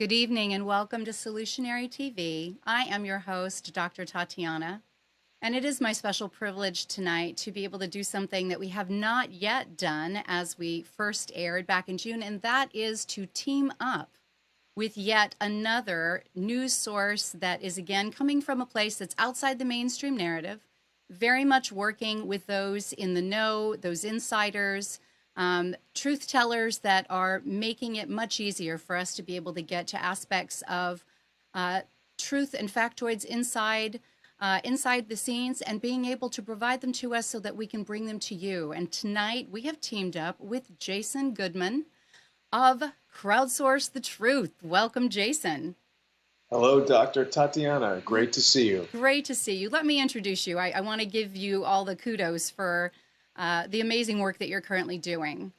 Good evening and welcome to Solutionary TV. I am your host, Dr. Tatiana, and it is my special privilege tonight to be able to do something that we have not yet done as we first aired back in June, and that is to team up with yet another news source that is again coming from a place that's outside the mainstream narrative, very much working with those in the know, those insiders, truth tellers that are making it much easier for us to be able to get to aspects of truth and factoids inside the scenes and being able to provide them to us so that we can bring them to you. And tonight we have teamed up with Jason Goodman of Crowdsource the Truth. Welcome, Jason. Hello, Dr. Tatiana. Great to see you. Great to see you. Let me introduce you. I want to give you all the kudos for the amazing work that you're currently doing.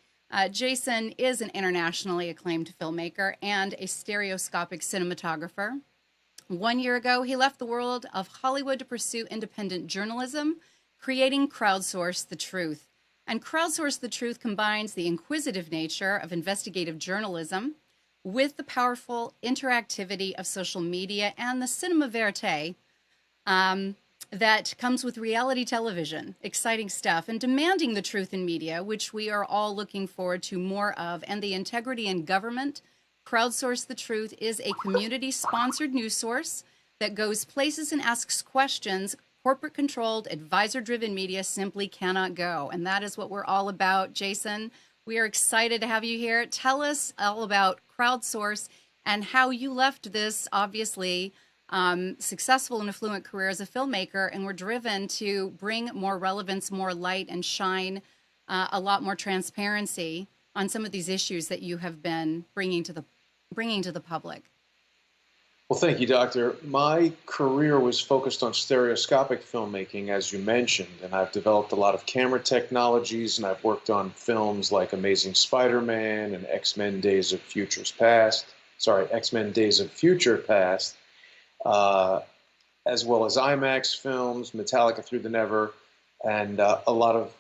Jason is an internationally acclaimed filmmaker and a stereoscopic cinematographer. 1 year ago, he left the world of Hollywood to pursue independent journalism, creating Crowdsource the Truth. And Crowdsource the Truth combines the inquisitive nature of investigative journalism with the powerful interactivity of social media and the cinema verite that comes with reality television. Exciting stuff. And demanding the truth in media, which we are all looking forward to more of, and the integrity in government. Crowdsource the Truth is a community-sponsored news source that goes places and asks questions corporate-controlled, advisor-driven media simply cannot go. And that is what we're all about, Jason. We are excited to have you here. Tell us all about Crowdsource and how you left this, obviously, successful and affluent career as a filmmaker, and were driven to bring more relevance, more light, and shine a lot more transparency on some of these issues that you have been bringing to the public. Well, thank you, Doctor. My career was focused on stereoscopic filmmaking, as you mentioned, and I've developed a lot of camera technologies, and I've worked on films like Amazing Spider-Man and X-Men Days of Future Past, as well as IMAX films, Metallica Through the Never, and a lot of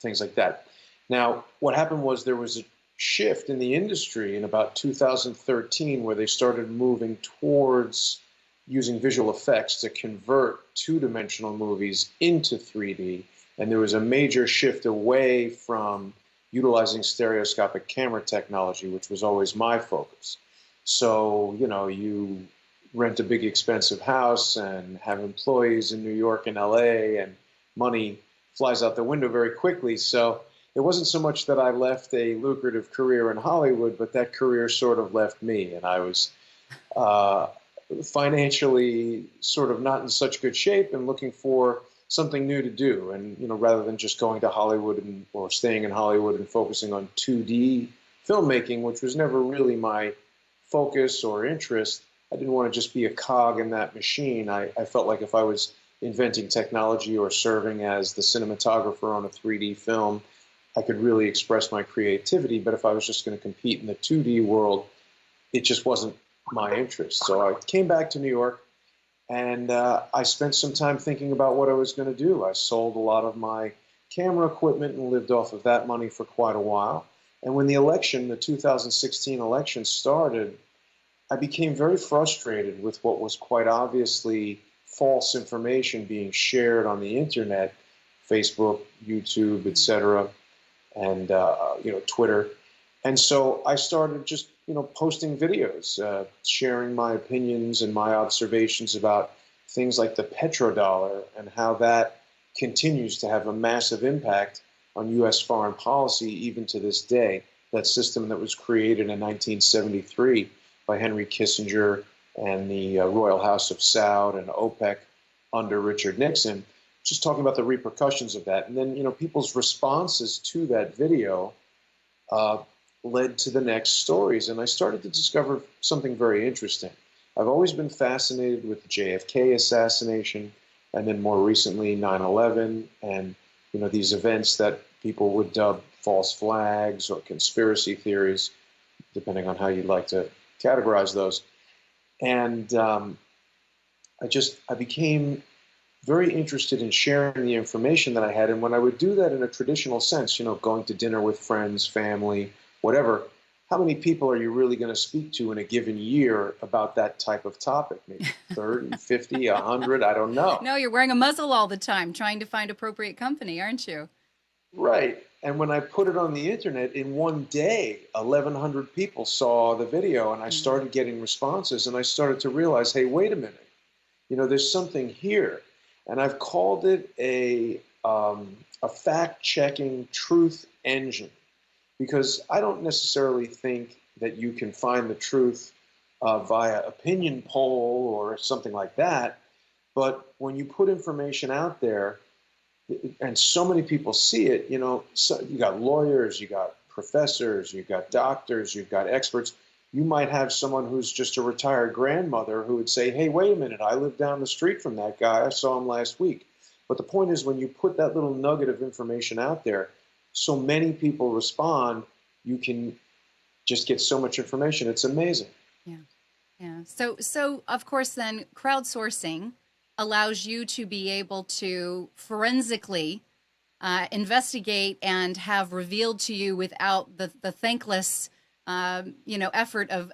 things like that. Now, what happened was there was a shift in the industry in about 2013 where they started moving towards using visual effects to convert two-dimensional movies into 3D, and there was a major shift away from utilizing stereoscopic camera technology, which was always my focus. So, you rent a big expensive house and have employees in New York and LA, and money flies out the window very quickly. So it wasn't so much that I left a lucrative career in Hollywood, but that career sort of left me, and I was financially sort of not in such good shape and looking for something new to do. And rather than just going to Hollywood or staying in Hollywood and focusing on 2D filmmaking, which was never really my focus or interest, I didn't want to just be a cog in that machine. I felt like if I was inventing technology or serving as the cinematographer on a 3D film, I could really express my creativity. But if I was just going to compete in the 2D world, it just wasn't my interest. So I came back to New York, and I spent some time thinking about what I was going to do. I sold a lot of my camera equipment and lived off of that money for quite a while. And when the 2016 election started, I became very frustrated with what was quite obviously false information being shared on the internet, Facebook, YouTube, etc., and Twitter. And so I started just posting videos, sharing my opinions and my observations about things like the petrodollar and how that continues to have a massive impact on U.S. foreign policy even to this day. That system that was created in 1973 by Henry Kissinger and the Royal House of Saud and OPEC under Richard Nixon, just talking about the repercussions of that. And then, people's responses to that video led to the next stories. And I started to discover something very interesting. I've always been fascinated with the JFK assassination, and then more recently 9/11, and these events that people would dub false flags or conspiracy theories, depending on how you'd like to categorize those. And I became very interested in sharing the information that I had. And when I would do that in a traditional sense, going to dinner with friends, family, whatever, how many people are you really going to speak to in a given year about that type of topic? Maybe 30, 50, 100, I don't know. No, you're wearing a muzzle all the time, trying to find appropriate company, aren't you? Right. And when I put it on the internet, in one day, 1,100 people saw the video, and I started getting responses, and I started to realize, hey, wait a minute, there's something here. And I've called it a fact-checking truth engine, because I don't necessarily think that you can find the truth via opinion poll or something like that. But when you put information out there, and so many people see it, so you got lawyers, you got professors, you got doctors, you've got experts. You might have someone who's just a retired grandmother who would say, hey, wait a minute, I live down the street from that guy. I saw him last week. But the point is, when you put that little nugget of information out there, so many people respond, you can just get so much information. It's amazing. Yeah. Yeah. So of course, then crowdsourcing allows you to be able to forensically investigate and have revealed to you without the thankless, effort of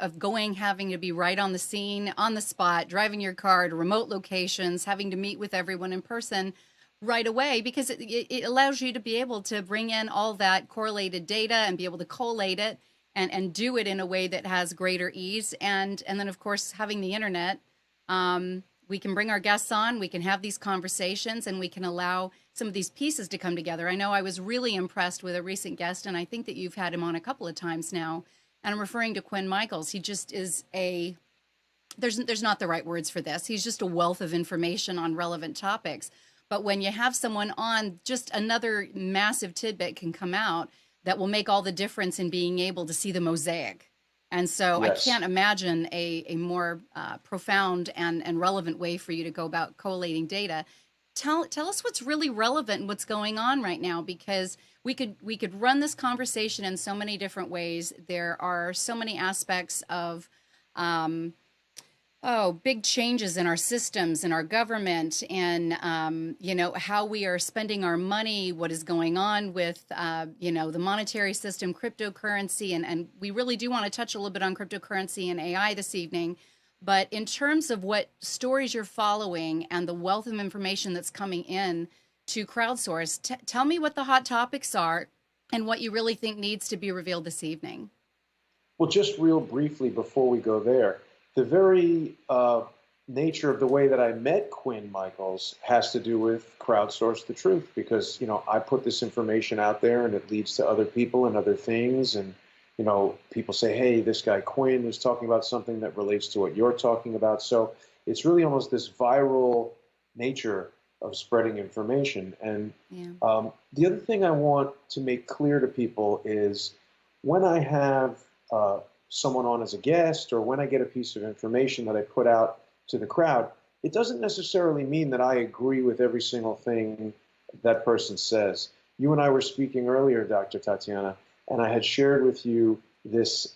having to be right on the scene, on the spot, driving your car to remote locations, having to meet with everyone in person right away, because it allows you to be able to bring in all that correlated data and be able to collate it and do it in a way that has greater ease. And then, of course, having the internet, we can bring our guests on, we can have these conversations, and we can allow some of these pieces to come together. I know I was really impressed with a recent guest, and I think that you've had him on a couple of times now, and I'm referring to Quinn Michaels. He just is there's not the right words for this. He's just a wealth of information on relevant topics. But when you have someone on, just another massive tidbit can come out that will make all the difference in being able to see the mosaic. And so Yes. I can't imagine a more profound and relevant way for you to go about collating data. Tell us what's really relevant and what's going on right now, because we could run this conversation in so many different ways. There are so many aspects of big changes in our systems, in our government, and how we are spending our money, what is going on with the monetary system, cryptocurrency, and we really do want to touch a little bit on cryptocurrency and AI this evening. But in terms of what stories you're following and the wealth of information that's coming in to crowdsource, tell me what the hot topics are and what you really think needs to be revealed this evening. Well, just real briefly before we go there, the very nature of the way that I met Quinn Michaels has to do with crowdsource the truth, because, I put this information out there and it leads to other people and other things. And, people say, hey, this guy Quinn is talking about something that relates to what you're talking about. So it's really almost this viral nature of spreading information. And the other thing I want to make clear to people is, when I have someone on as a guest, or when I get a piece of information that I put out to the crowd, it doesn't necessarily mean that I agree with every single thing that person says. You and I were speaking earlier, Dr. Tatiana, and I had shared with you this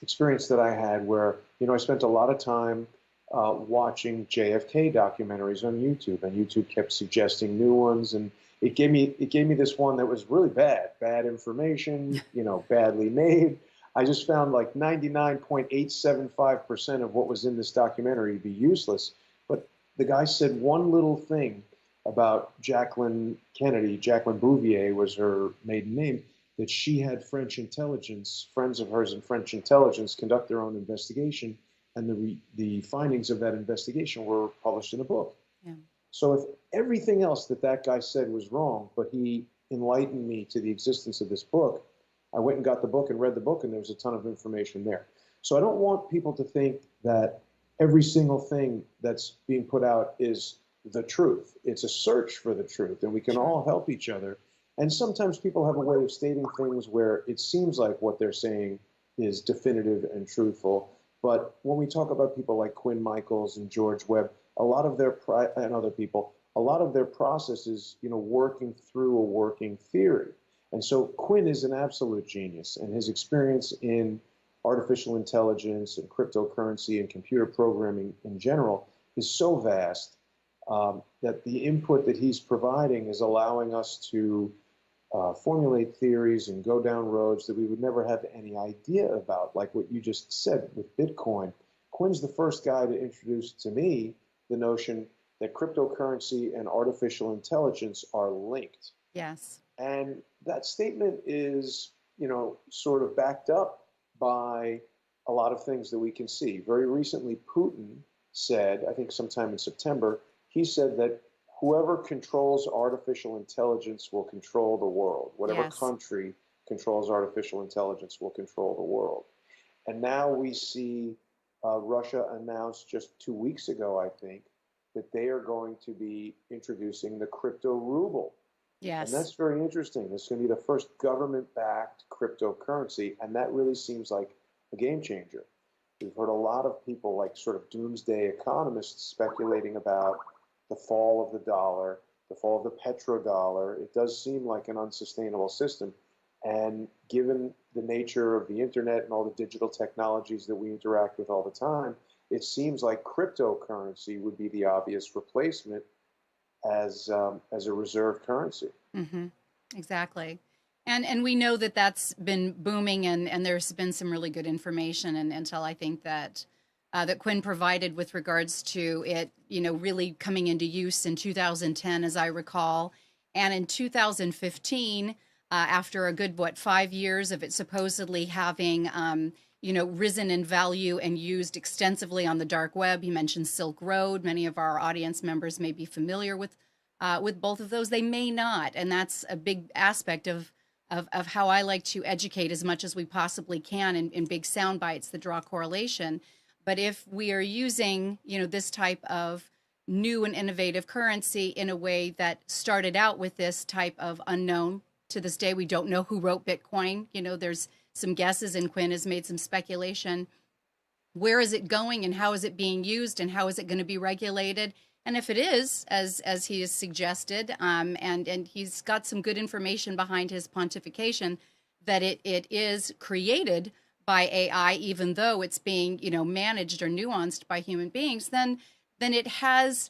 experience that I had where, I spent a lot of time watching JFK documentaries on YouTube, and YouTube kept suggesting new ones, and it gave me this one that was really bad information, badly made. I just found like 99.875% of what was in this documentary to be useless. But the guy said one little thing about Jacqueline Kennedy. Jacqueline Bouvier was her maiden name, that she had French intelligence, friends of hers in French intelligence, conduct their own investigation. And the findings of that investigation were published in a book. Yeah. So if everything else that guy said was wrong, but he enlightened me to the existence of this book, I went and got the book and read the book, and there was a ton of information there. So I don't want people to think that every single thing that's being put out is the truth. It's a search for the truth, and we can all help each other. And sometimes people have a way of stating things where it seems like what they're saying is definitive and truthful. But when we talk about people like Quinn Michaels and George Webb, and other people, a lot of their process is, working through a working theory. And so Quinn is an absolute genius, and his experience in artificial intelligence and cryptocurrency and computer programming in general is so vast that the input that he's providing is allowing us to formulate theories and go down roads that we would never have any idea about, like what you just said with Bitcoin. Quinn's the first guy to introduce to me the notion that cryptocurrency and artificial intelligence are linked. Yes. And that statement is, sort of backed up by a lot of things that we can see. Very recently, Putin said, I think sometime in September, he said that whoever controls artificial intelligence will control the world. Whatever Yes. country controls artificial intelligence will control the world. And now we see Russia announce just 2 weeks ago, I think, that they are going to be introducing the crypto ruble. And Yes. that's very interesting. This is going to be the first government-backed cryptocurrency, and that really seems like a game changer. We've heard a lot of people, like sort of doomsday economists, speculating about the fall of the dollar, the fall of the petrodollar. It does seem like an unsustainable system. And given the nature of the internet and all the digital technologies that we interact with all the time, it seems like cryptocurrency would be the obvious replacement as a reserve currency. Mm-hmm. Exactly. And we know that that's been booming, and there's been some really good information and intel, I think, that that Quinn provided with regards to it, really coming into use in 2010, as I recall. And in 2015, after a good, 5 years of it supposedly having, risen in value and used extensively on the dark web. He mentioned Silk Road. Many of our audience members may be familiar with both of those. They may not. And that's a big aspect of how I like to educate as much as we possibly can in big sound bites that draw correlation. But if we are using, this type of new and innovative currency in a way that started out with this type of unknown, to this day, we don't know who wrote Bitcoin. There's some guesses, and Quinn has made some speculation. Where is it going, and how is it being used, and how is it going to be regulated? And if it is, as he has suggested, and he's got some good information behind his pontification, that it is created by AI, even though it's being, managed or nuanced by human beings, then it has,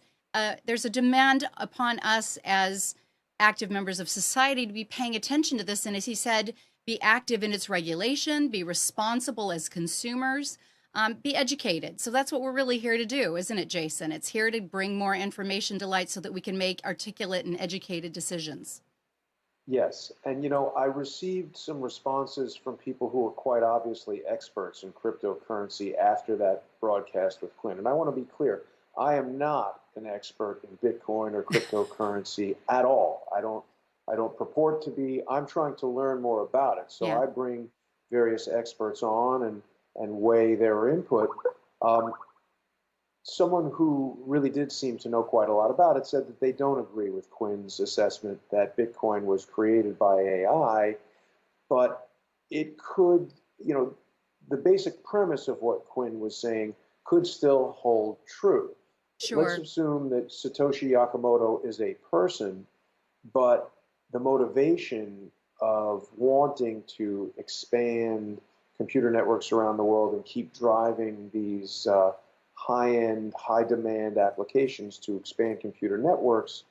there's a demand upon us as active members of society to be paying attention to this. And as he said, be active in its regulation, be responsible as consumers, be educated. So that's what we're really here to do, isn't it, Jason? It's here to bring more information to light so that we can make articulate and educated decisions. Yes, and I received some responses from people who are quite obviously experts in cryptocurrency after that broadcast with Quinn. And I want to be clear, I am not an expert in Bitcoin or cryptocurrency at all. I don't purport to be. I'm trying to learn more about it. So Yeah. I bring various experts on and weigh their input. Someone who really did seem to know quite a lot about it said that they don't agree with Quinn's assessment that Bitcoin was created by AI, but it could, the basic premise of what Quinn was saying could still hold true. Sure. Let's assume that Satoshi Nakamoto is a person, but the motivation of wanting to expand computer networks around the world and keep driving these high-end, high-demand applications to expand computer networks,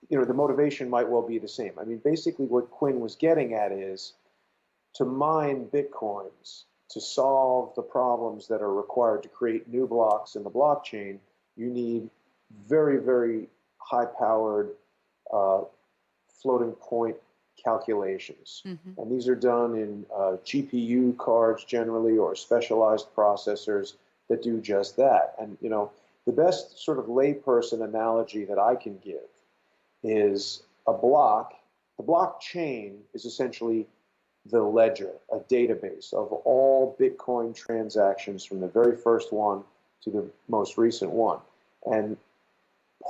the motivation might well be the same. I mean, basically what Quinn was getting at is to mine Bitcoins, to solve the problems that are required to create new blocks in the blockchain, you need very, very high-powered floating point calculations. Mm-hmm. And these are done in GPU cards generally, or specialized processors that do just that. And the best sort of layperson analogy that I can give is a block. The blockchain is essentially the ledger, a database of all Bitcoin transactions from the very first one to the most recent one. And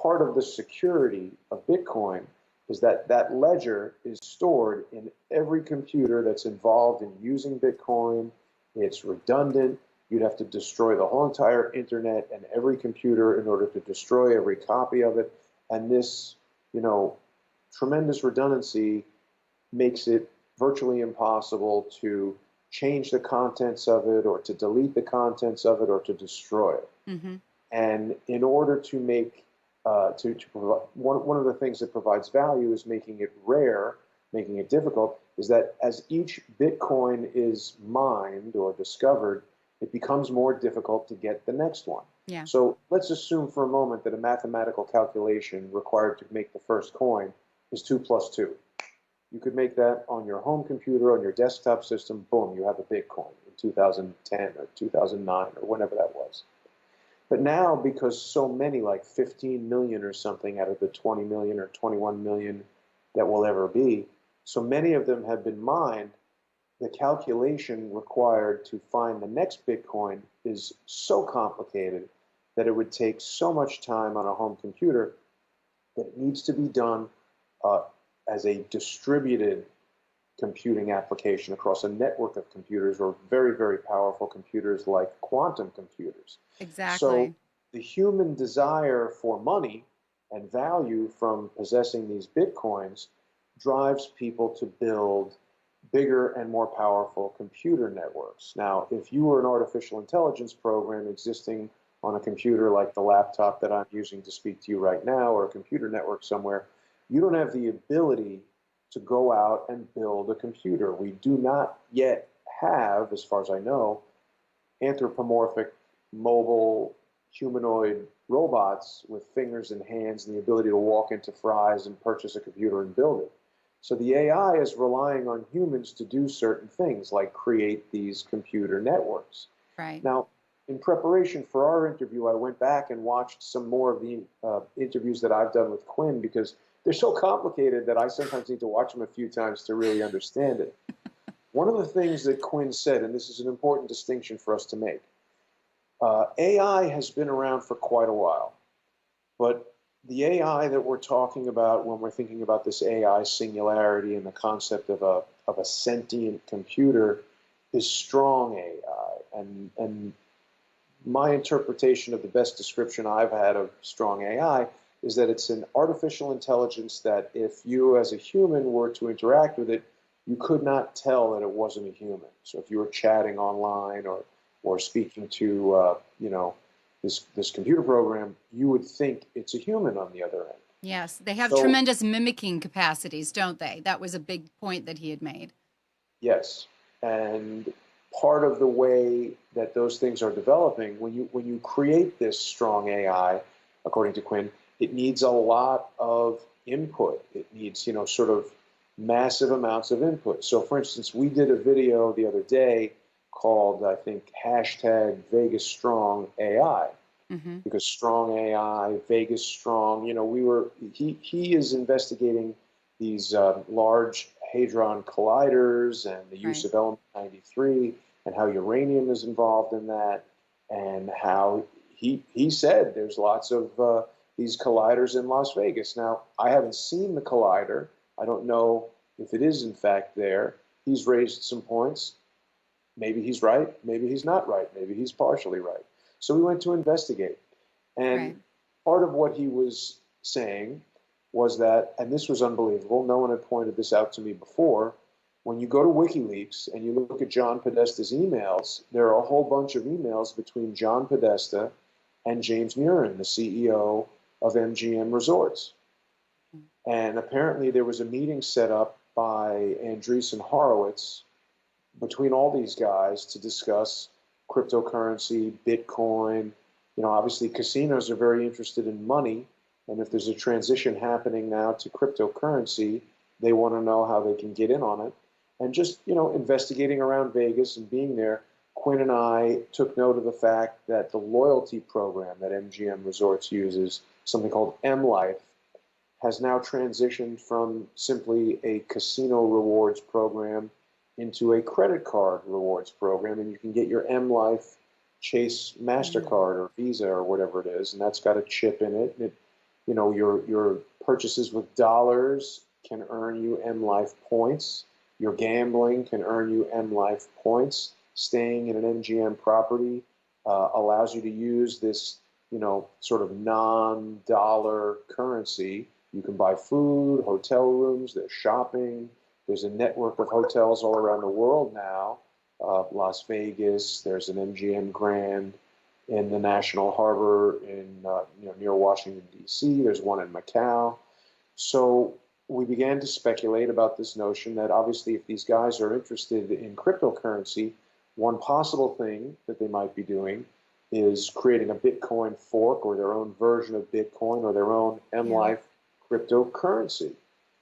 part of the security of Bitcoin is that that ledger is stored in every computer that's involved in using Bitcoin. It's redundant. You'd have to destroy the whole entire internet and every computer in order to destroy every copy of it. And this, tremendous redundancy makes it virtually impossible to change the contents of it, or to delete the contents of it, or to destroy it. Mm-hmm. And in order to make, one of the things that provides value is making it rare, making it difficult, is that as each Bitcoin is mined or discovered, it becomes more difficult to get the next one. Yeah. So let's assume for a moment that a mathematical calculation required to make the first coin is 2 plus 2. You could make that on your home computer, on your desktop system, boom, you have a Bitcoin in 2010 or 2009 or whenever that was. But now, because so many, like 15 million or something out of the 20 million or 21 million that will ever be, so many of them have been mined, the calculation required to find the next Bitcoin is so complicated that it would take so much time on a home computer that it needs to be done as a distributed computing application across a network of computers, or very, very powerful computers like quantum computers. Exactly. So the human desire for money and value from possessing these Bitcoins drives people to build bigger and more powerful computer networks. Now, if you were an artificial intelligence program existing on a computer like the laptop that I'm using to speak to you right now, or a computer network somewhere, you don't have the ability to go out and build a computer. We do not yet have, as far as I know, anthropomorphic, mobile, humanoid robots with fingers and hands and the ability to walk into Fry's and purchase a computer and build it. So the AI is relying on humans to do certain things, like create these computer networks. Right. Now, in preparation for our interview, I went back and watched some more of the interviews that I've done with Quinn, because they're so complicated that I sometimes need to watch them a few times to really understand it. One of the things that Quinn said, and this is an important distinction for us to make, AI has been around for quite a while, but the AI that we're talking about when we're thinking about this AI singularity and the concept of a sentient computer is strong AI. And my interpretation of the best description I've had of strong AI is that it's an artificial intelligence that if you as a human were to interact with it, you could not tell that it wasn't a human. So if you were chatting online or speaking to this computer program, you would think it's a human on the other end. Yes, they have tremendous mimicking capacities, don't they? That was a big point that he had made. Yes, and part of the way that those things are developing, when you create this strong AI, according to Quinn, it needs a lot of input. It needs, sort of massive amounts of input. So, for instance, we did a video the other day called, I think, #VegasStrongAI, because strong AI, Vegas strong. He is investigating these large hadron colliders and the use of element 93 and how uranium is involved in that, and how he said there's lots of these colliders in Las Vegas. Now, I haven't seen the collider. I don't know if it is in fact there. He's raised some points. Maybe he's right. Maybe he's not right. Maybe he's partially right. So we went to investigate. And part of what he was saying was that, and this was unbelievable, no one had pointed this out to me before, when you go to WikiLeaks and you look at John Podesta's emails, there are a whole bunch of emails between John Podesta and James Murin, the CEO of MGM Resorts. And apparently there was a meeting set up by Andreessen Horowitz between all these guys to discuss cryptocurrency, Bitcoin. Obviously casinos are very interested in money. And if there's a transition happening now to cryptocurrency, they want to know how they can get in on it. And just, investigating around Vegas and being there, Quinn and I took note of the fact that the loyalty program that MGM Resorts uses, something called M-Life, has now transitioned from simply a casino rewards program into a credit card rewards program, and you can get your M-Life Chase MasterCard or Visa or whatever it is, and that's got a chip in it. And your purchases with dollars can earn you M-Life points. Your gambling can earn you M-Life points. Staying in an MGM property allows you to use this, sort of non-dollar currency. You can buy food, hotel rooms, there's shopping. There's a network of hotels all around the world now. Las Vegas, there's an MGM Grand in the National Harbor in near Washington, D.C. There's one in Macau. So we began to speculate about this notion that obviously if these guys are interested in cryptocurrency, one possible thing that they might be doing is creating a Bitcoin fork or their own version of Bitcoin or their own MLife cryptocurrency.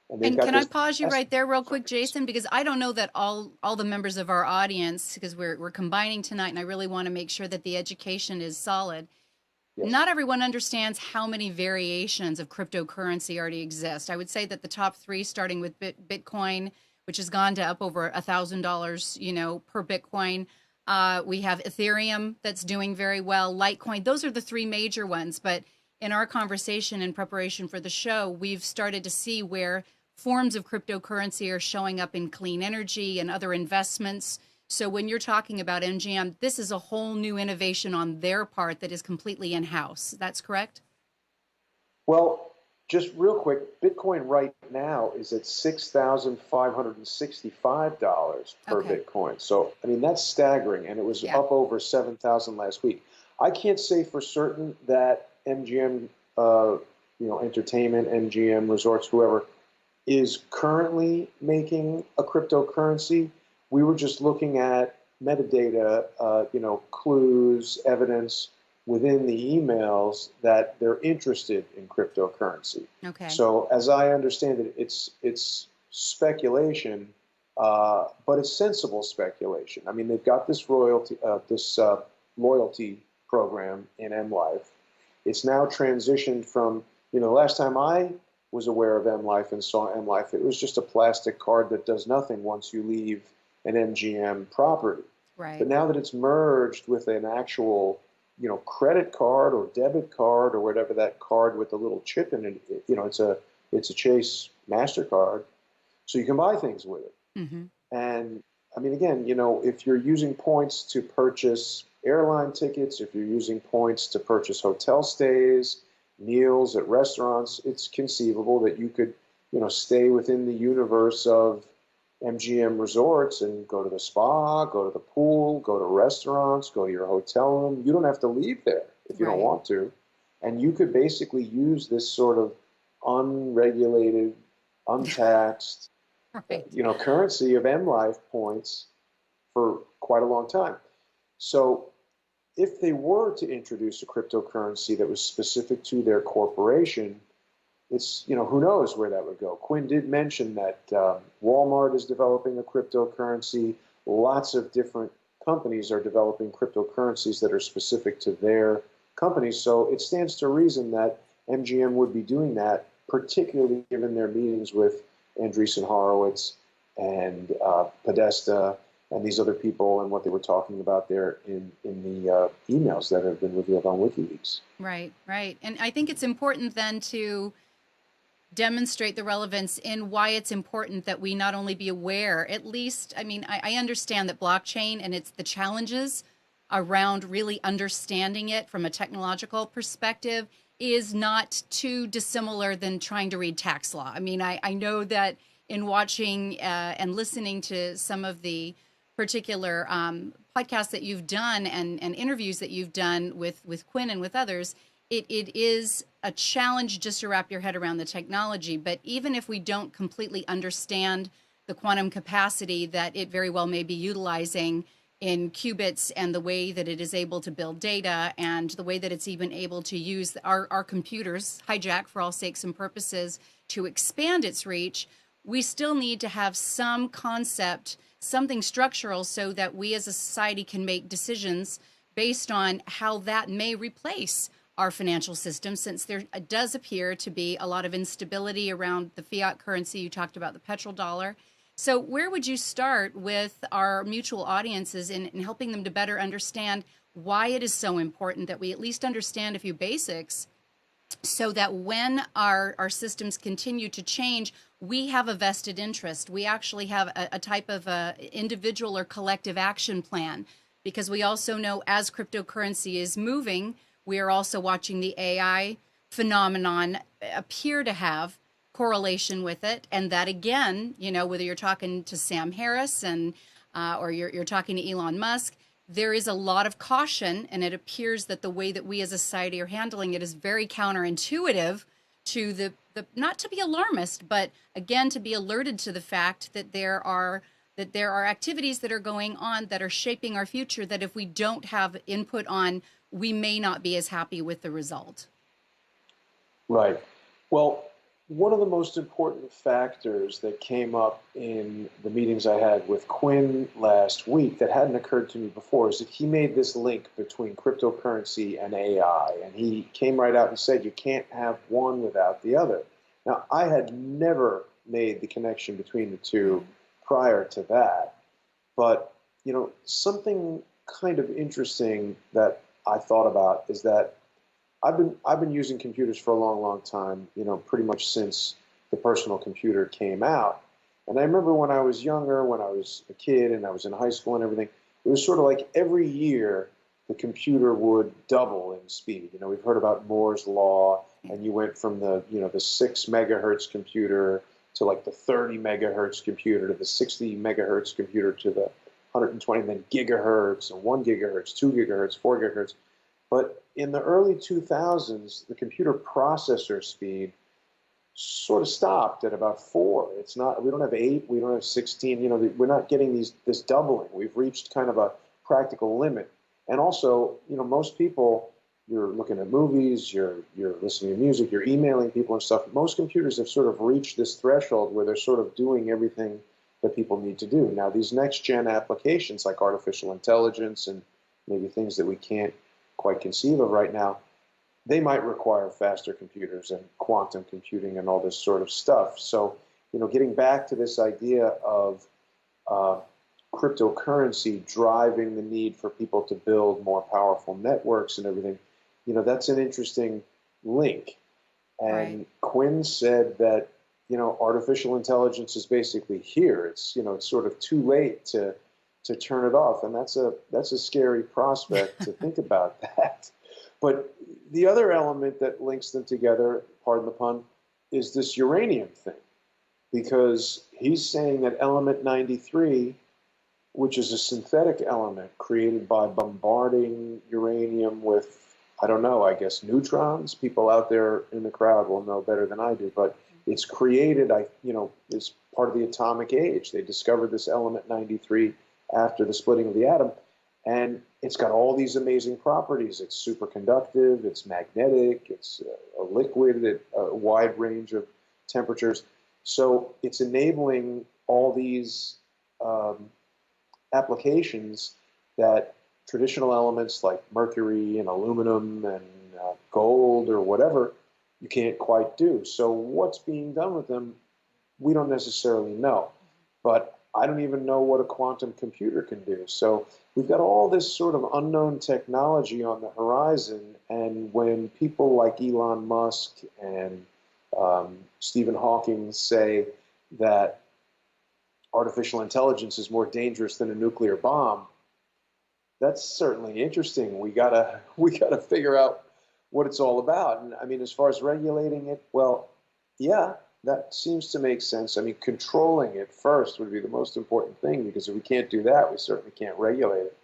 And can I pause you right there real quick, Jason? Because I don't know that all the members of our audience, because we're combining tonight, and I really want to make sure that the education is solid. Yes. Not everyone understands how many variations of cryptocurrency already exist. I would say that the top three, starting with Bitcoin, which has gone to up over $1,000, per Bitcoin. We have Ethereum that's doing very well. Litecoin. Those are the three major ones. But in our conversation in preparation for the show, we've started to see where forms of cryptocurrency are showing up in clean energy and other investments. So when you're talking about MGM, this is a whole new innovation on their part that is completely in-house. That's correct? Well, just real quick, Bitcoin right now is at $6,565 per Bitcoin. So, I mean, that's staggering. And it was up over 7,000 last week. I can't say for certain that MGM, Entertainment, MGM Resorts, whoever, is currently making a cryptocurrency. We were just looking at metadata, clues, evidence within the emails that they're interested in cryptocurrency. Okay. So as I understand it, it's speculation, but it's sensible speculation. I mean, they've got this loyalty program in MLife. It's now transitioned from, the last time I was aware of MLife and saw MLife, it was just a plastic card that does nothing once you leave an MGM property. Right. But now that it's merged with an actual, credit card or debit card or whatever that card with the little chip in it, it's a Chase MasterCard, so you can buy things with it. Mm-hmm. And I mean, again, if you're using points to purchase airline tickets, if you're using points to purchase hotel stays, meals at restaurants, it's conceivable that you could, stay within the universe of MGM Resorts and go to the spa, go to the pool, go to restaurants, go to your hotel room. You don't have to leave there if you don't want to. And you could basically use this sort of unregulated, untaxed, currency of MLife points for quite a long time. So if they were to introduce a cryptocurrency that was specific to their corporation, it's, who knows where that would go. Quinn did mention that Walmart is developing a cryptocurrency. Lots of different companies are developing cryptocurrencies that are specific to their companies. So it stands to reason that MGM would be doing that, particularly given their meetings with Andreessen Horowitz and Podesta and these other people and what they were talking about there in the emails that have been revealed on WikiLeaks. Right. And I think it's important then to demonstrate the relevance in why it's important that we not only be aware, at least, I understand that blockchain and it's the challenges around really understanding it from a technological perspective is not too dissimilar than trying to read tax law. I know that in watching and listening to some of the particular podcasts that you've done and interviews that you've done with Quinn and with others, it is a challenge just to wrap your head around the technology. But even if we don't completely understand the quantum capacity that it very well may be utilizing in qubits and the way that it is able to build data and the way that it's even able to use our computers, hijack for all sakes and purposes, to expand its reach, we still need to have some concept, something structural, so that we as a society can make decisions based on how that may replace our financial system, since there does appear to be a lot of instability around the fiat currency. You talked about the petrodollar. So where would you start with our mutual audiences in helping them to better understand why it is so important that we at least understand a few basics, so that when our systems continue to change, we have a vested interest. We actually have a type of individual or collective action plan, because we also know as cryptocurrency is moving, we are also watching the AI phenomenon appear to have correlation with it. And that, again, whether you're talking to Sam Harris and or you're talking to Elon Musk, there is a lot of caution, and it appears that the way that we as a society are handling it is very counterintuitive to the not to be alarmist, but again to be alerted to the fact that there are activities that are going on that are shaping our future that if we don't have input on, we may not be as happy with the result. Right. Well, one of the most important factors that came up in the meetings I had with Quinn last week that hadn't occurred to me before is that he made this link between cryptocurrency and AI. And he came right out and said, you can't have one without the other. Now, I had never made the connection between the two prior to that. But, you know, something kind of interesting that I thought about is that I've been using computers for a long, long time, you know, pretty much since the personal computer came out. And I remember when I was younger, when I was a kid and I was in high school and everything, it was sort of like every year the computer would double in speed. You know, we've heard about Moore's law, and you went from the, you know, the 6 megahertz computer to like the 30 megahertz computer to the 60 megahertz computer to the 120, and then gigahertz and 1 gigahertz, 2 gigahertz, 4 gigahertz. But in the early 2000s, the computer processor speed sort of stopped at about 4. It's not, we don't have 8, we don't have 16, you know, we're not getting this doubling. We've reached kind of a practical limit. And also, you know, most people, you're looking at movies, you're listening to music, you're emailing people and stuff. Most computers have sort of reached this threshold where they're sort of doing everything that people need to do. Now, these next-gen applications like artificial intelligence and maybe things that we can't quite conceive of right now, they might require faster computers and quantum computing and all this sort of stuff. So, you know, getting back to this idea of cryptocurrency driving the need for people to build more powerful networks and everything, you know, that's an interesting link. And right. Quinn said that, you know, artificial intelligence is basically here. It's, you know, it's sort of too late to turn it off. And that's a scary prospect to think about that. But the other element that links them together, pardon the pun, is this uranium thing. Because he's saying that element 93, which is a synthetic element created by bombarding uranium with, I don't know, I guess neutrons. People out there in the crowd will know better than I do, but it's created, you know, it's part of the atomic age. They discovered this element 93 after the splitting of the atom, and it's got all these amazing properties. It's superconductive, it's magnetic, it's a liquid at a wide range of temperatures. So it's enabling all these applications that traditional elements like mercury and aluminum and gold or whatever, you can't quite do. So what's being done with them, we don't necessarily know. But I don't even know what a quantum computer can do. So we've got all this sort of unknown technology on the horizon. And when people like Elon Musk and Stephen Hawking say that artificial intelligence is more dangerous than a nuclear bomb, that's certainly interesting. We gotta figure out what it's all about. And I mean, as far as regulating it, well, yeah, that seems to make sense. I mean, controlling it first would be the most important thing, because if we can't do that, we certainly can't regulate it.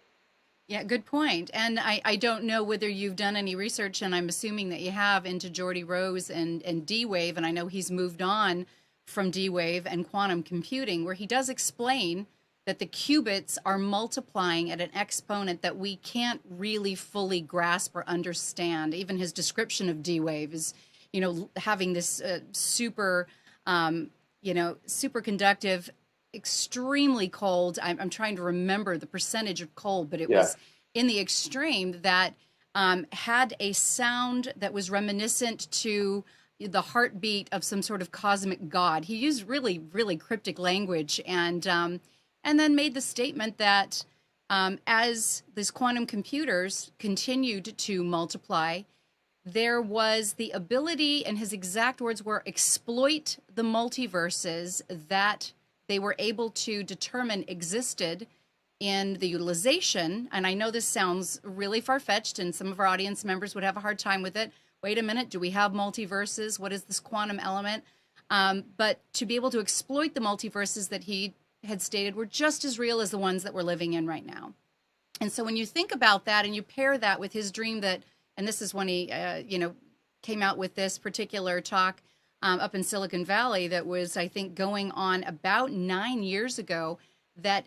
Yeah, good point. And I don't know whether you've done any research, and I'm assuming that you have, into Geordie Rose and D-Wave, and I know he's moved on from D-Wave and quantum computing, where he does explain that the qubits are multiplying at an exponent that we can't really fully grasp or understand. Even his description of D-Wave is, you know, having this super, you know, superconductive, extremely cold. I'm trying to remember the percentage of cold, but it was in the extreme that had a sound that was reminiscent to the heartbeat of some sort of cosmic god. He used really, really cryptic language, and then made the statement that as these quantum computers continued to multiply, there was the ability, and his exact words were, exploit the multiverses that they were able to determine existed in the utilization. And I know this sounds really far-fetched, and some of our audience members would have a hard time with it. Wait a minute, do we have multiverses? What is this quantum element? But to be able to exploit the multiverses that he had stated were just as real as the ones that we're living in right now. And so when you think about that and you pair that with his dream that, and this is when he, you know, came out with this particular talk up in Silicon Valley that was, I think, going on about 9 years ago, that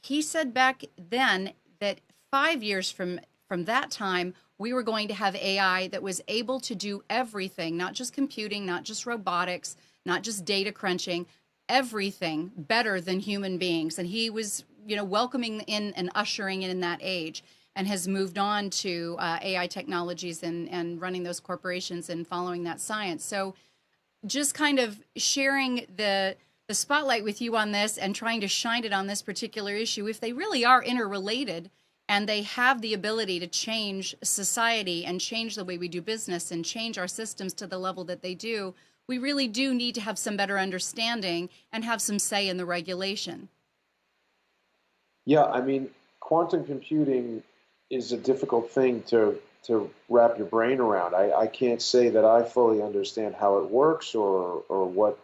he said back then that 5 years from that time, we were going to have AI that was able to do everything, not just computing, not just robotics, not just data crunching, everything better than human beings. And he was, welcoming in and ushering in that age, and has moved on to AI technologies and running those corporations and following that science. So just kind of sharing the spotlight with you on this and trying to shine it on this particular issue, if they really are interrelated and they have the ability to change society and change the way we do business and change our systems to the level that they do, we really do need to have some better understanding and have some say in the regulation. Yeah, I mean, quantum computing is a difficult thing to wrap your brain around. I can't say that I fully understand how it works or what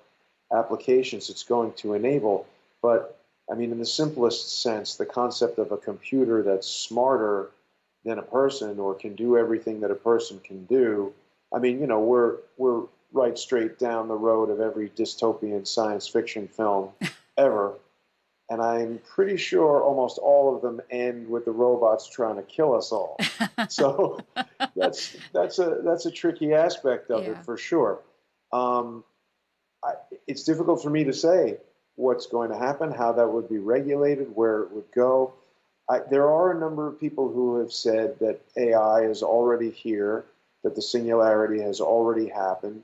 applications it's going to enable. But I mean, in the simplest sense, the concept of a computer that's smarter than a person or can do everything that a person can do. I mean, we're right straight down the road of every dystopian science fiction film ever. And I'm pretty sure almost all of them end with the robots trying to kill us all. So that's a tricky aspect of it for sure. It's difficult for me to say what's going to happen, how that would be regulated, where it would go. There are a number of people who have said that AI is already here, that the singularity has already happened.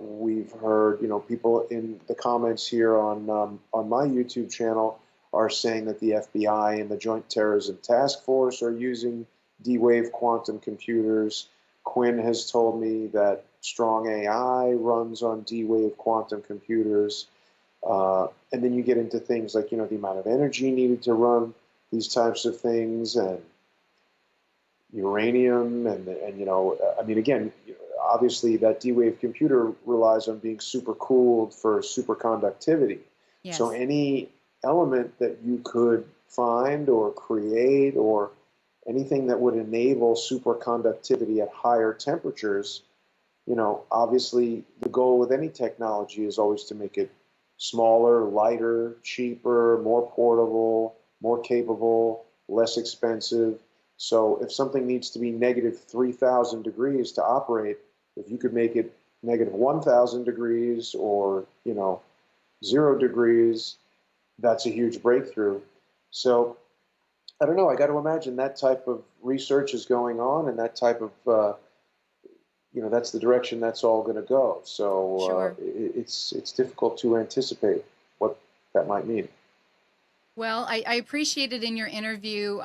We've heard, people in the comments here on my YouTube channel are saying that the FBI and the Joint Terrorism Task Force are using D-Wave quantum computers. Quinn has told me that strong AI runs on D-Wave quantum computers. And then you get into things like, the amount of energy needed to run these types of things, and uranium, and I mean, again, obviously that D-Wave computer relies on being super cooled for superconductivity. Yes. So any element that you could find or create or anything that would enable superconductivity at higher temperatures, obviously the goal with any technology is always to make it smaller, lighter, cheaper, more portable, more capable, less expensive. So if something needs to be negative 3,000 degrees to operate, if you could make it negative 1,000 degrees or, 0 degrees, that's a huge breakthrough. So I don't know. I got to imagine that type of research is going on, and that type of, that's the direction that's all going to go. So sure. It's difficult to anticipate what that might mean. Well, I appreciated in your interview,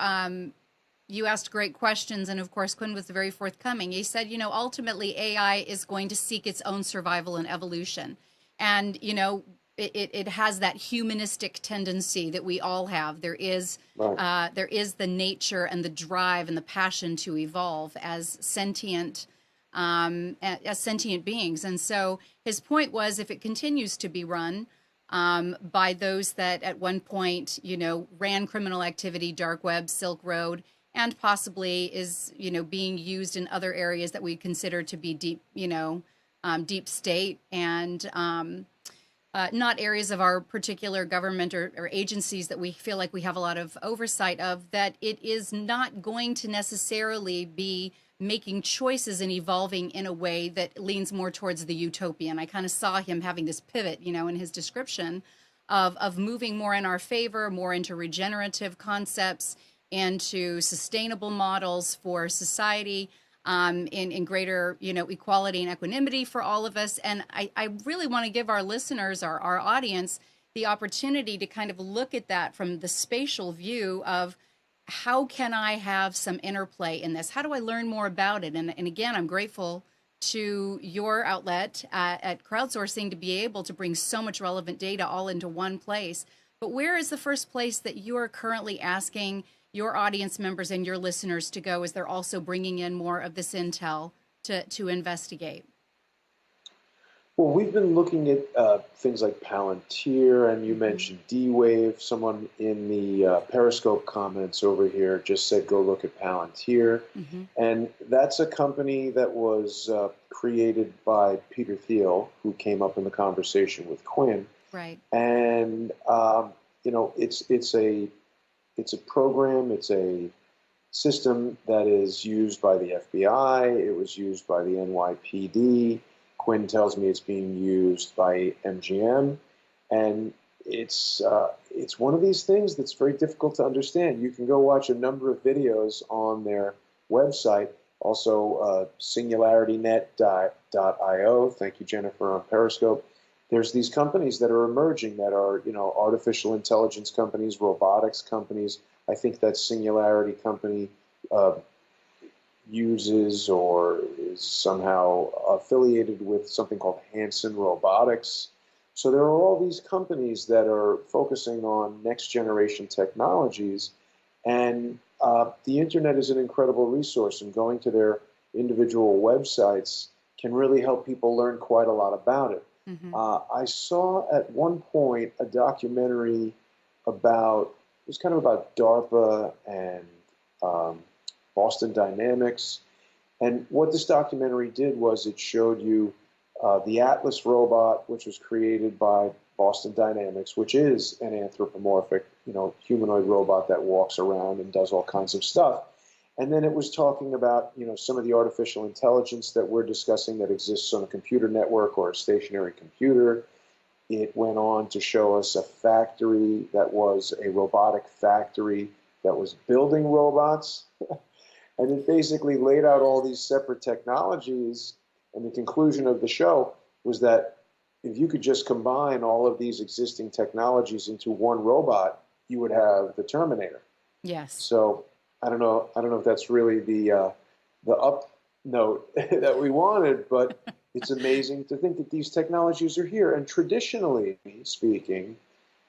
you asked great questions, and of course, Quinn was very forthcoming. He said, ultimately AI is going to seek its own survival and evolution. And, it has that humanistic tendency that we all have. There is the nature and the drive and the passion to evolve as sentient beings. And so his point was, if it continues to be run by those that at one point, ran criminal activity, dark web, Silk Road, and possibly is, being used in other areas that we consider to be deep, deep state and not areas of our particular government or agencies that we feel like we have a lot of oversight of, that it is not going to necessarily be making choices and evolving in a way that leans more towards the utopian. I kind of saw him having this pivot, in his description of moving more in our favor, more into regenerative concepts, into sustainable models for society, in greater, equality and equanimity for all of us. And I really want to give our listeners, our audience, the opportunity to kind of look at that from the spatial view of, how can I have some interplay in this? How do I learn more about it? And again, I'm grateful to your outlet at Crowdsourcing to be able to bring so much relevant data all into one place. But where is the first place that you are currently asking your audience members and your listeners to go as they're also bringing in more of this intel to investigate? Well, we've been looking at things like Palantir, and you Hmm. mentioned D-Wave. Someone in the Periscope comments over here just said, go look at Palantir. Hmm. And that's a company that was created by Peter Thiel, who came up in the conversation with Quinn. Right. And, it's a program, it's a system that is used by the FBI. It was used by the NYPD. Quinn tells me it's being used by MGM, and it's one of these things that's very difficult to understand. You can go watch a number of videos on their website, also singularitynet.io. Thank you, Jennifer, on Periscope. There's these companies that are emerging that are, artificial intelligence companies, robotics companies. I think that Singularity company uh, uses or is somehow affiliated with something called Hanson Robotics. So there are all these companies that are focusing on next generation technologies, and the internet is an incredible resource, and going to their individual websites can really help people learn quite a lot about it. Hmm. I saw at one point a documentary about, it was kind of about DARPA and um, Boston Dynamics. And what this documentary did was it showed you the Atlas robot, which was created by Boston Dynamics, which is an anthropomorphic, humanoid robot that walks around and does all kinds of stuff. And then it was talking about, some of the artificial intelligence that we're discussing that exists on a computer network or a stationary computer. It went on to show us a factory that was a robotic factory that was building robots. And it basically laid out all these separate technologies. And the conclusion of the show was that if you could just combine all of these existing technologies into one robot, you would have the Terminator. Yes. So I don't know if that's really the up note that we wanted, but it's amazing to think that these technologies are here. And traditionally speaking,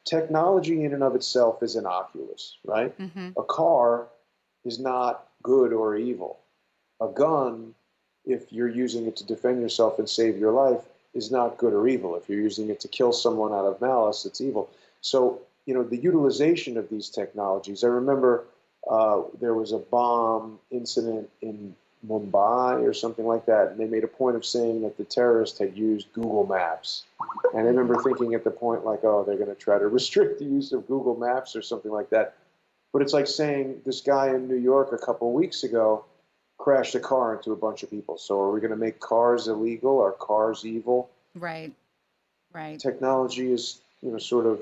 technology in and of itself is innocuous, right? Hmm. A car is not good or evil. A gun, if you're using it to defend yourself and save your life, is not good or evil. If you're using it to kill someone out of malice, it's evil. So, the utilization of these technologies. I remember there was a bomb incident in Mumbai or something like that, and they made a point of saying that the terrorists had used Google Maps. And I remember thinking at the point, like, oh, they're going to try to restrict the use of Google Maps or something like that. But it's like saying this guy in New York a couple of weeks ago crashed a car into a bunch of people. So are we going to make cars illegal? Are cars evil? Right. Right. Technology is, sort of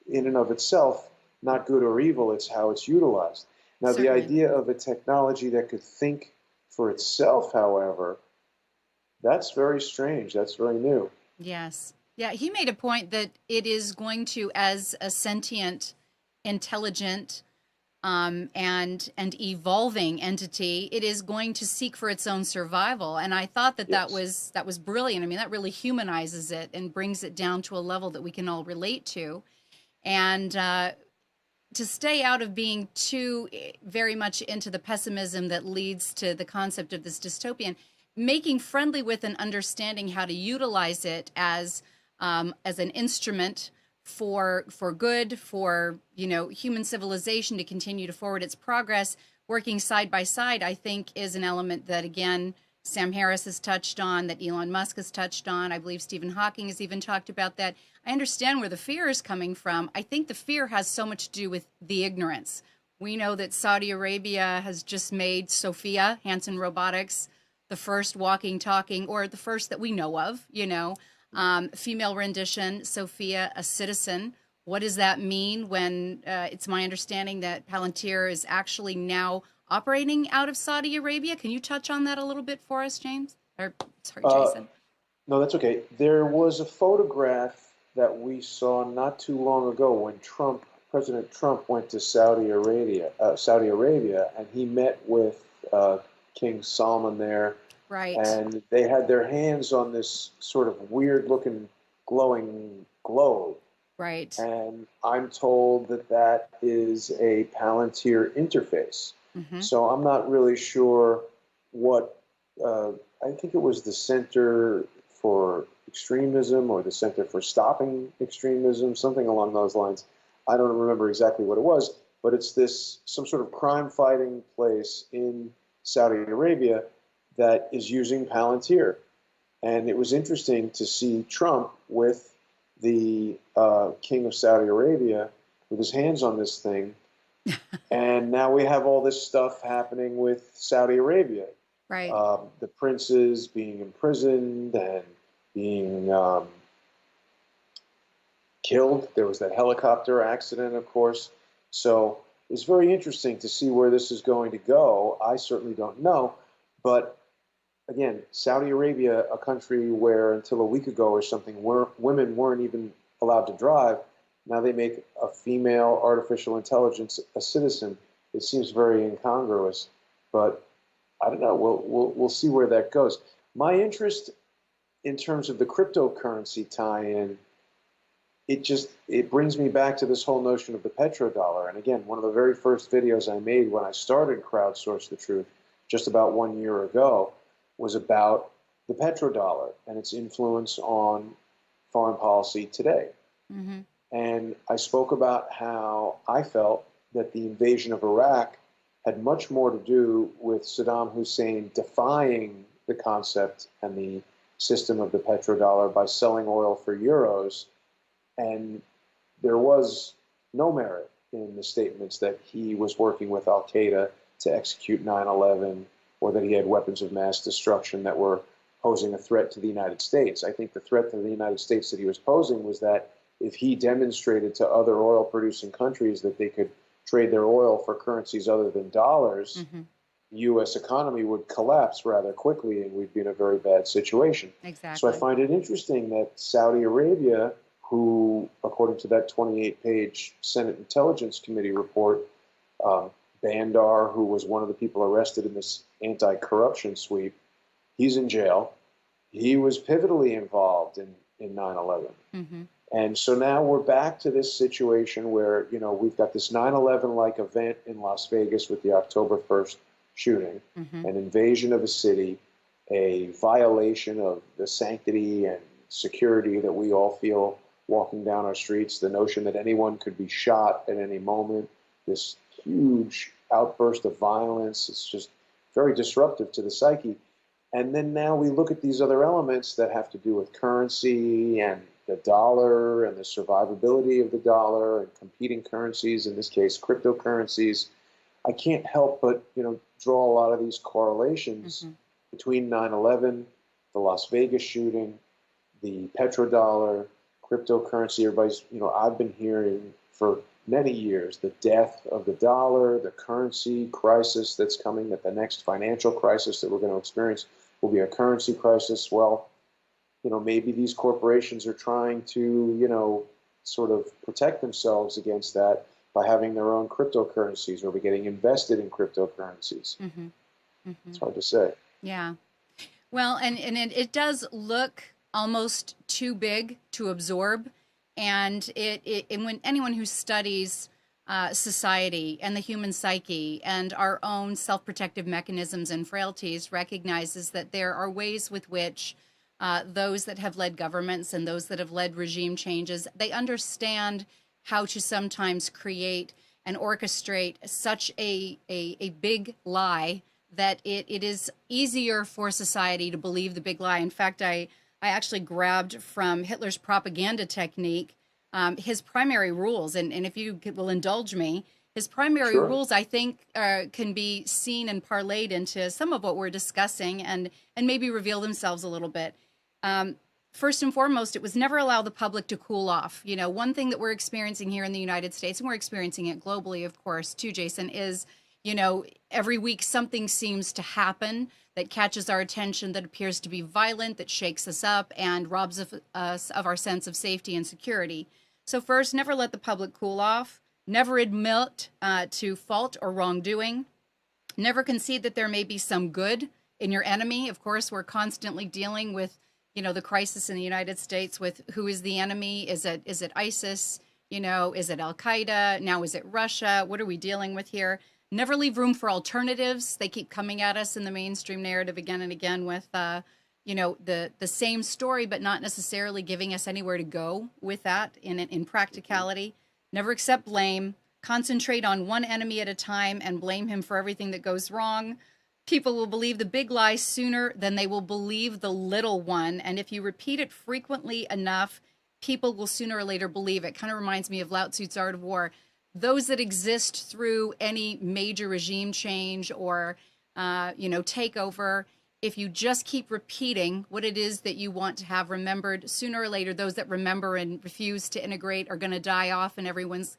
in and of itself not good or evil. It's how it's utilized. Now, the Certainly. idea of a technology that could think for itself, however, that's very strange. That's very new. Yes. Yeah. He made a point that it is going to, as a sentient, intelligent, and evolving entity, it is going to seek for its own survival. And I thought that Yes. that was brilliant. I mean, that really humanizes it and brings it down to a level that we can all relate to. And to stay out of being too very much into the pessimism that leads to the concept of this dystopian, making friendly with and understanding how to utilize it as an instrument for good, for human civilization to continue to forward its progress, working side by side, I think is an element that again Sam Harris has touched on, that Elon Musk has touched on. I believe Stephen Hawking has even talked about that. I understand where the fear is coming from. I think the fear has so much to do with the ignorance. We know that Saudi Arabia has just made Sophia, Hanson Robotics, the first walking, talking, or the first that we know of, female rendition, Sophia, a citizen. What does that mean when it's my understanding that Palantir is actually now operating out of Saudi Arabia? Can you touch on that a little bit for us, James? Or, sorry, Uh, Jason. no, that's okay. There was a photograph that we saw not too long ago when President Trump went to Saudi Arabia, and he met with King Salman there, Right, and they had their hands on this sort of weird-looking glowing globe. right. And I'm told that that is a Palantir interface. Mm-hmm. So I'm not really sure what, I think it was the Center for Extremism or the Center for Stopping Extremism, something along those lines. I don't remember exactly what it was, but it's some sort of crime-fighting place in Saudi Arabia that is using Palantir. And it was interesting to see Trump with the King of Saudi Arabia with his hands on this thing. And now we have all this stuff happening with Saudi Arabia. Right. The princes being imprisoned and being killed. There was that helicopter accident, of course. So it's very interesting to see where this is going to go. I certainly don't know. But again, Saudi Arabia, a country where until a week ago or something, women weren't even allowed to drive. Now they make a female artificial intelligence a citizen. It seems very incongruous, but I don't know. We'll see where that goes. My interest in terms of the cryptocurrency tie-in, it brings me back to this whole notion of the petrodollar. And again, one of the very first videos I made when I started Crowdsource the Truth, just about 1 year ago, was about the petrodollar and its influence on foreign policy today. Mm-hmm. And I spoke about how I felt that the invasion of Iraq had much more to do with Saddam Hussein defying the concept and the system of the petrodollar by selling oil for euros. And there was no merit in the statements that he was working with Al-Qaeda to execute 9/11 or that he had weapons of mass destruction that were posing a threat to the United States. I think the threat to the United States that he was posing was that if he demonstrated to other oil-producing countries that they could trade their oil for currencies other than dollars, mm-hmm. the U.S. economy would collapse rather quickly and we'd be in a very bad situation. Exactly. So I find it interesting that Saudi Arabia, who, according to that 28-page Senate Intelligence Committee report, Bandar, who was one of the people arrested in this anti-corruption sweep, he's in jail. He was pivotally involved in 9/11. Mm-hmm. And so now we're back to this situation where, we've got this 9/11-like event in Las Vegas with the October 1st shooting, mm-hmm. an invasion of a city, a violation of the sanctity and security that we all feel walking down our streets, the notion that anyone could be shot at any moment, this huge outburst of violence. It's just very disruptive to the psyche. And then now we look at these other elements that have to do with currency and the dollar and the survivability of the dollar and competing currencies, in this case, cryptocurrencies. I can't help but, draw a lot of these correlations mm-hmm. between 9/11, the Las Vegas shooting, the petrodollar, cryptocurrency. Everybody's, I've been hearing for many years the death of the dollar, the currency crisis that's coming, that the next financial crisis that we're going to experience will be a currency crisis. Well, maybe these corporations are trying to, sort of protect themselves against that by having their own cryptocurrencies or by getting invested in cryptocurrencies. Mm-hmm. Mm-hmm. It's hard to say. Yeah. Well, and it does look almost too big to absorb. And and when anyone who studies society and the human psyche and our own self-protective mechanisms and frailties recognizes that there are ways with which those that have led governments and those that have led regime changes, they understand how to sometimes create and orchestrate such a big lie that it is easier for society to believe the big lie. In fact, I actually grabbed from Hitler's propaganda technique his primary rules, and if you will indulge me, his primary Sure. rules, I think, can be seen and parlayed into some of what we're discussing and maybe reveal themselves a little bit. First and foremost, it was never allow the public to cool off. One thing that we're experiencing here in the United States, and we're experiencing it globally, of course, too, Jason, is, every week something seems to happen that catches our attention, that appears to be violent, that shakes us up and robs us of our sense of safety and security. So first, never let the public cool off. Never admit to fault or wrongdoing. Never concede that there may be some good in your enemy. Of course, we're constantly dealing with, the crisis in the United States with who is the enemy. Is it ISIS? Is it Al-Qaeda? Now, is it Russia? What are we dealing with here? Never leave room for alternatives. They keep coming at us in the mainstream narrative again and again with, the same story, but not necessarily giving us anywhere to go with that in practicality. Never accept blame. Concentrate on one enemy at a time and blame him for everything that goes wrong. People will believe the big lie sooner than they will believe the little one. And if you repeat it frequently enough, people will sooner or later believe it. Kind of reminds me of Lao Tzu's Art of War. Those that exist through any major regime change or, takeover, if you just keep repeating what it is that you want to have remembered, sooner or later, those that remember and refuse to integrate are going to die off, and everyone's,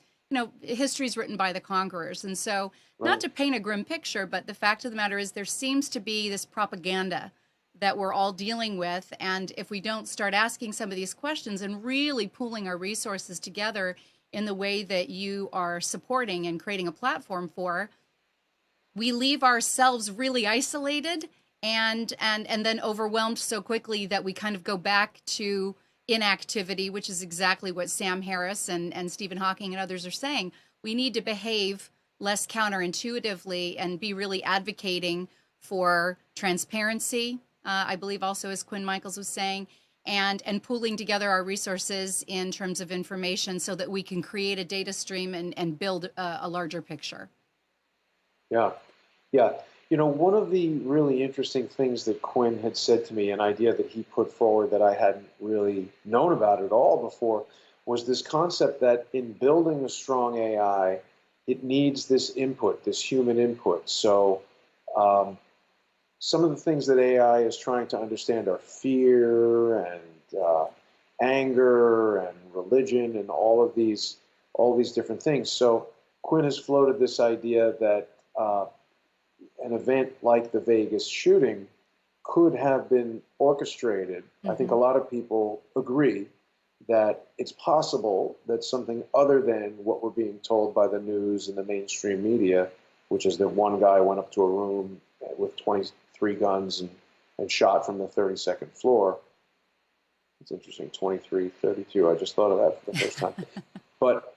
history's written by the conquerors. And so, not to paint a grim picture, but the fact of the matter is there seems to be this propaganda that we're all dealing with. And if we don't start asking some of these questions and really pooling our resources together in the way that you are supporting and creating a platform for, we leave ourselves really isolated and then overwhelmed so quickly that we kind of go back to inactivity, which is exactly what Sam Harris and Stephen Hawking and others are saying. We need to behave less counterintuitively and be really advocating for transparency, I believe also, as Quinn Michaels was saying, and pooling together our resources in terms of information so that we can create a data stream and build a larger picture. Yeah. One of the really interesting things that Quinn had said to me, an idea that he put forward that I hadn't really known about at all before, was this concept that in building a strong AI, it needs this input, this human input. So some of the things that AI is trying to understand are fear and anger and religion and all these different things. So Quinn has floated this idea that an event like the Vegas shooting could have been orchestrated. Mm-hmm. I think a lot of people agree that it's possible that something other than what we're being told by the news and the mainstream media, which is that one guy went up to a room with 23 guns and shot from the 32nd floor. It's interesting, 23, 32. I just thought of that for the first time. But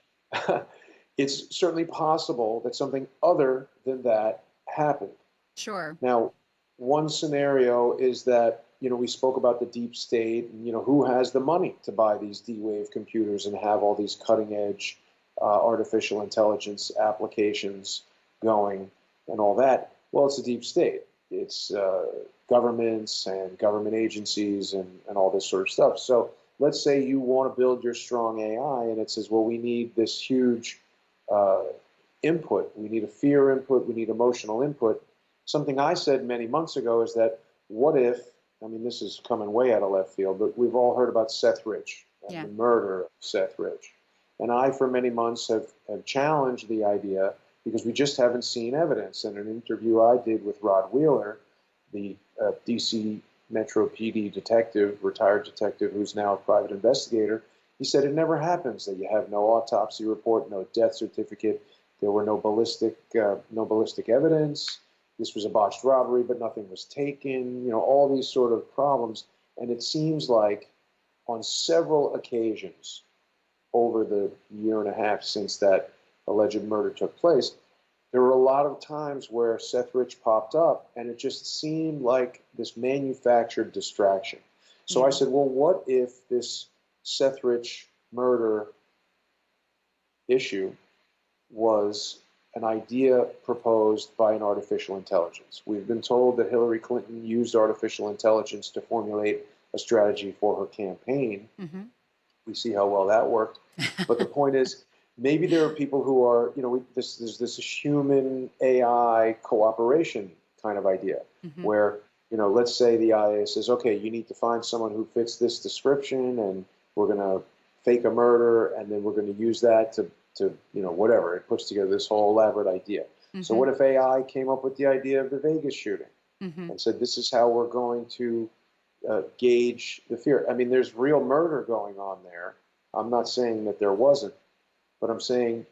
it's certainly possible that something other than that happened. Sure. Now, one scenario is that, we spoke about the deep state and, who has the money to buy these D-Wave computers and have all these cutting edge artificial intelligence applications going and all that. Well, it's the deep state. It's governments and government agencies and all this sort of stuff. So let's say you want to build your strong AI and it says, well, we need this huge input. We need a fear input. We need emotional input. Something I said many months ago is that what if, this is coming way out of left field, but we've all heard about Seth Rich and the murder of Seth Rich. And I, for many months, have challenged the idea because we just haven't seen evidence. In an interview I did with Rod Wheeler, the DC Metro PD detective, retired detective, who's now a private investigator, he said it never happens that you have no autopsy report, no death certificate. There were no ballistic evidence. This was a botched robbery, but nothing was taken. All these sort of problems. And it seems like on several occasions over the year and a half since that alleged murder took place, there were a lot of times where Seth Rich popped up, and it just seemed like this manufactured distraction. So I said, well, what if this Seth Rich murder issue was an idea proposed by an artificial intelligence? We've been told that Hillary Clinton used artificial intelligence to formulate a strategy for her campaign. Mm-hmm. We see how well that worked. But the point is, maybe there are people who are, there's this human AI cooperation kind of idea where, let's say the IA says, okay, you need to find someone who fits this description and we're going to fake a murder and then we're going to use that to whatever. It puts together this whole elaborate idea. Mm-hmm. So what if AI came up with the idea of the Vegas shooting and said, this is how we're going to gauge the fear? There's real murder going on there. I'm not saying that there wasn't, but I'm saying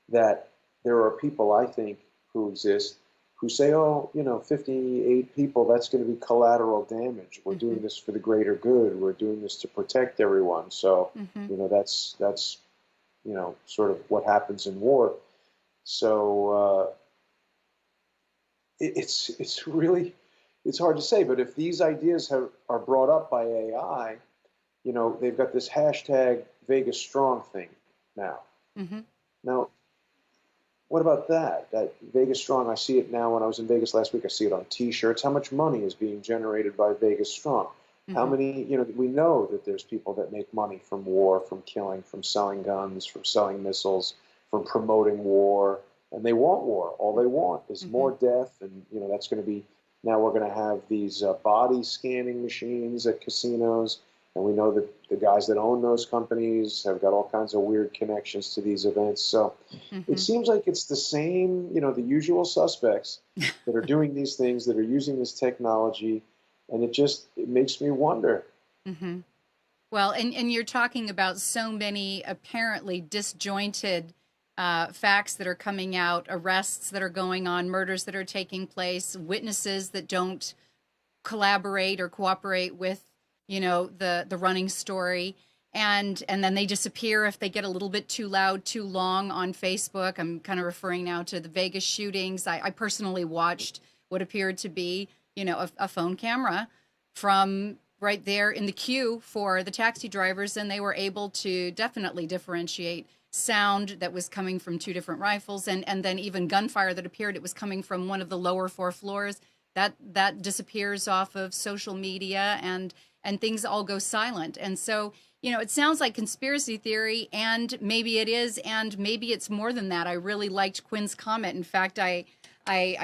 that there are people, I think, who exist who say, 58 people, that's going to be collateral damage. We're doing this for the greater good. We're doing this to protect everyone. So, that's sort of what happens in war. So it's really it's hard to say. But if these ideas are brought up by AI, you know, they've got this hashtag Vegas Strong thing now. Mm-hmm. Now, what about that? That Vegas Strong, I see it now when I was in Vegas last week. I see it on T-shirts. How much money is being generated by Vegas Strong? How Mm-hmm. many, you know, we know that there's people that make money from war, from killing, from selling guns, from selling missiles, from promoting war, and they want war. All they want is Mm-hmm. more death, and, you know, that's going to be, now we're going to have these body scanning machines at casinos, and we know that the guys that own those companies have got all kinds of weird connections to these events. So it Mm-hmm. seems like it's the same, you know, the usual suspects that are doing these things, that are using this technology, and it makes me wonder. Mm-hmm. Well, and you're talking about so many apparently disjointed facts that are coming out, arrests that are going on, murders that are taking place, witnesses that don't collaborate or cooperate with, you know, the running story, and then they disappear if they get a little bit too loud, too long on Facebook. I'm kind of referring now to the Vegas shootings. I personally watched what appeared to be, you know, a phone camera from right there in the queue for the taxi drivers, and they were able to definitely differentiate sound that was coming from two different rifles, and then even gunfire that appeared it was coming from one of the lower four floors. That disappears off of social media, and things all go silent. And so, you know, it sounds like conspiracy theory, and maybe it is, and maybe it's more than that. I really liked Quinn's comment. In fact, I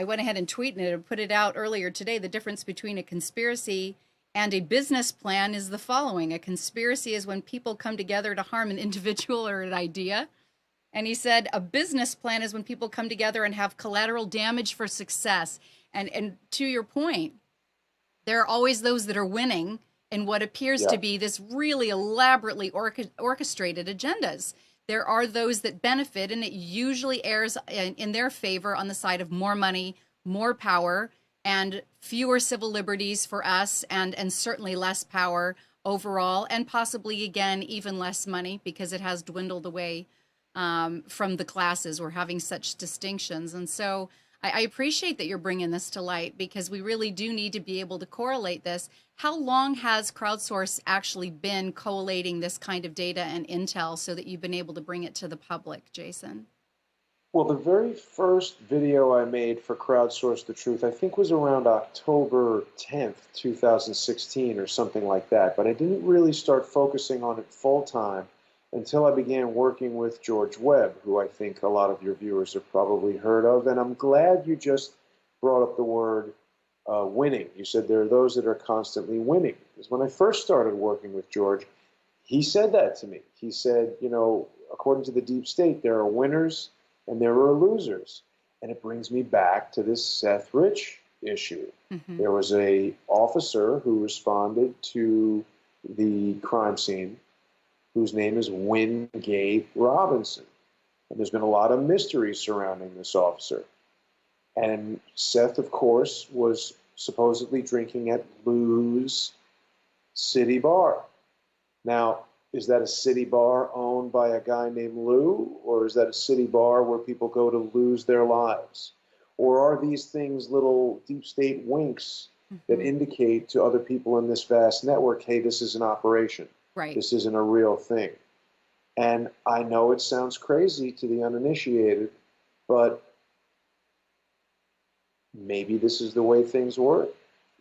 went ahead and tweeted it and put it out earlier today. The difference between a conspiracy and a business plan is the following. A conspiracy is when people come together to harm an individual or an idea. And he said a business plan is when people come together and have collateral damage for success. And to your point, there are always those that are winning in what appears Yeah. to be this really elaborately orchestrated agendas. There are those that benefit, and it usually errs in their favor on the side of more money, more power, and fewer civil liberties for us, and certainly less power overall, and possibly, again, even less money because it has dwindled away from the classes. We're having such distinctions. And so I appreciate that you're bringing this to light, because we really do need to be able to correlate this. How long has crowdsource actually been collating this kind of data and intel so that you've been able to bring it to the public, Jason? Well, the very first video I made for Crowdsource the Truth, I think was around October 10th, 2016 or something like that. But I didn't really start focusing on it full time until I began working with George Webb, who I think a lot of your viewers have probably heard of. And I'm glad you just brought up the word winning. You said there are those that are constantly winning. Because when I first started working with George, he said that to me. He said, you know, according to the deep state, there are winners and there are losers. And it brings me back to this Seth Rich issue. Mm-hmm. There was a officer who responded to the crime scene whose name is Wingate Robinson. And there's been a lot of mystery surrounding this officer. And Seth, of course, was supposedly drinking at Lou's City Bar. Now, is that a city bar owned by a guy named Lou, or is that a city bar where people go to lose their lives? Or are these things little deep state winks that indicate to other people in this vast network, hey, this is an operation. Right. This isn't a real thing. And I know it sounds crazy to the uninitiated, but maybe this is the way things work.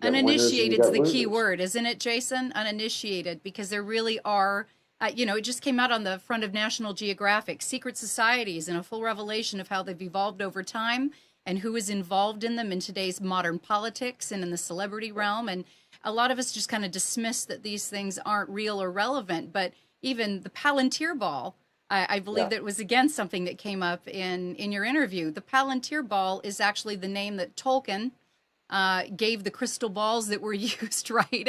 Uninitiated is the key word, isn't it, Jason? Uninitiated, because there really are, you know, it just came out on the front of National Geographic, secret societies, and a full revelation of how they've evolved over time and who is involved in them in today's modern politics and in the celebrity realm. And a lot of us just kind of dismiss that these things aren't real or relevant, but even the Palantir Ball, I believe that was again something that came up in your interview. The Palantir Ball is actually the name that Tolkien gave the crystal balls that were used, right?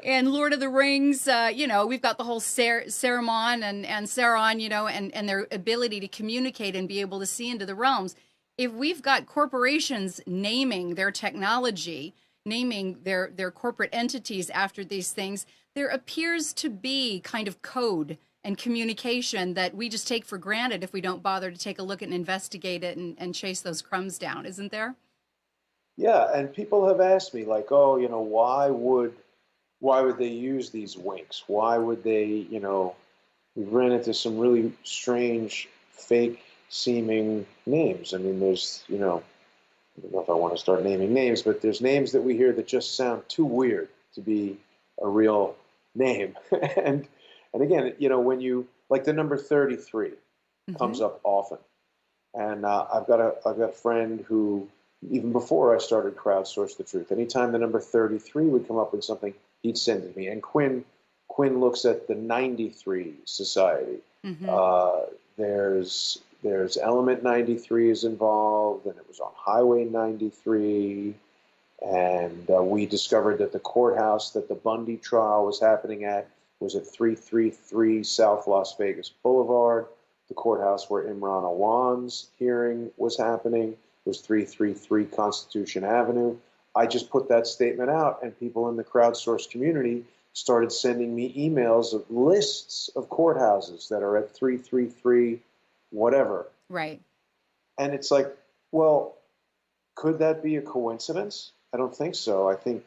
And Lord of the Rings, you know, we've got the whole Saruman and Sauron, you know, and their ability to communicate and be able to see into the realms. If we've got corporations naming their technology, naming their corporate entities after these things, there appears to be kind of code and communication that we just take for granted if we don't bother to take a look and investigate it and chase those crumbs down, isn't there? Yeah, and people have asked me like, oh, why would they use these winks? Why would they, we ran into some really strange, fake seeming names. I mean, I don't know if I want to start naming names, but there's names that we hear that just sound too weird to be a real name. and and again, when you like the number 33 Hmm. comes up often. And I've got a friend who, even before I started Crowdsource the Truth, anytime the number 33 would come up with something, he'd send it to me. And Quinn looks at the 93 Society. Hmm. Uh, there's Element 93 is involved, and it was on Highway 93. And we discovered that the courthouse that the Bundy trial was happening at was at 333 South Las Vegas Boulevard. The courthouse where Imran Awan's hearing was happening was 333 Constitution Avenue. I just put that statement out, and people in the crowdsourced community started sending me emails of lists of courthouses that are at 333 whatever. Right. And it's like, well, could that be a coincidence? I don't think so. I think